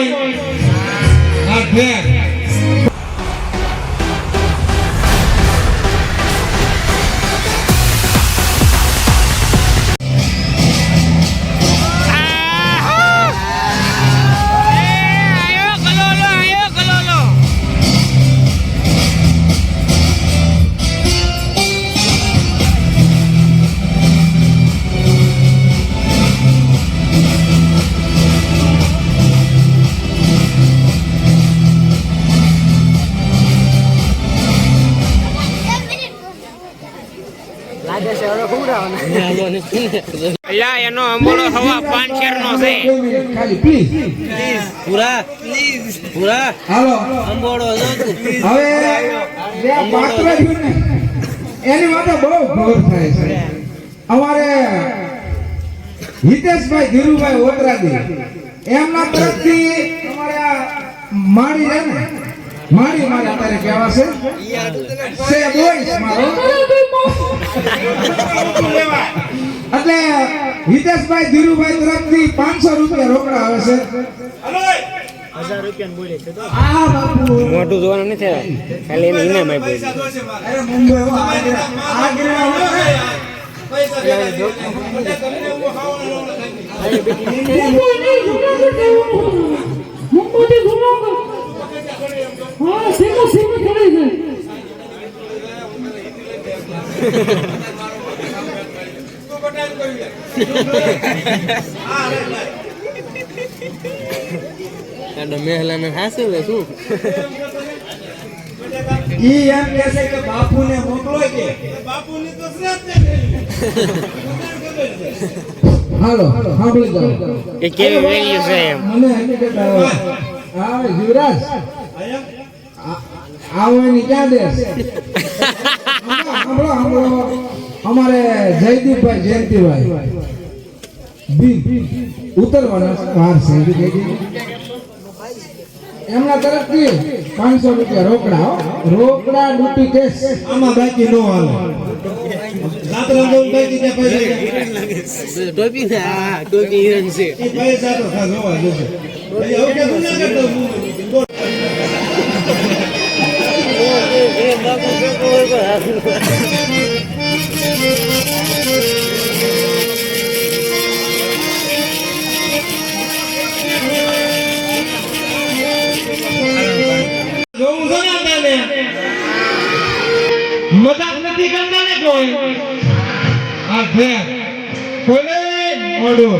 કોઈ આ ફેર એનો અંબોળો હવા 5 શેરનો છે ખાલી પ્લીઝ પૂરા હાલો અંબોળો જો તું હવે જે પાત્ર રહ્યું ને એની માટે બહુ ગૌર થાય છે અમારે હિતેશભાઈ ધીરુભાઈ ઓતરાજી એમના તરફથી અમારે આ માડી છે ને માડી મારે અત્યારે કહેવા છે બોયસ મારો એટલે હિતેશભાઈ ધીરુભાઈ તરફથી 500 રૂપિયા રોકડા આવે છે 1000 રૂપિયા બોલે છે તો આ બાપુ મોટું જોવાનું નથી ખાલી એને ઇનામ આપ્યું અરે મુંબઈ મહેલાને હાસે લે શું ઈ એમ કહે છે કે બાપુને મોકલો કે બાપુની તો શ્રાદ્ધ છે હાલો સાંભળી જાઓ એ કેવી વેલ્યુ છે એમ મને હકીકત આવે હા યુવરાજ આવવાની ક્યાં દેશ સાંભળો અમારે જયદીપભાઈ જયંતિભાઈ ઉતરવાના વાર છે એમના તરફથી 500 રૂપિયા રોકડા ડ્યુટી કેસ આમાં બાકી નો હાલે રાત્રે તો બાકી કે પૈસા ટોપી ને આ ટોપી હિરન છે એ પૈસા તો ખાસ હોવા જોઈએ હવે કે ગુના કરતો એ બાપુ કેકો હોય મજાક નથી કરતા ને કોઈ આ ફેર કોલે ઓડો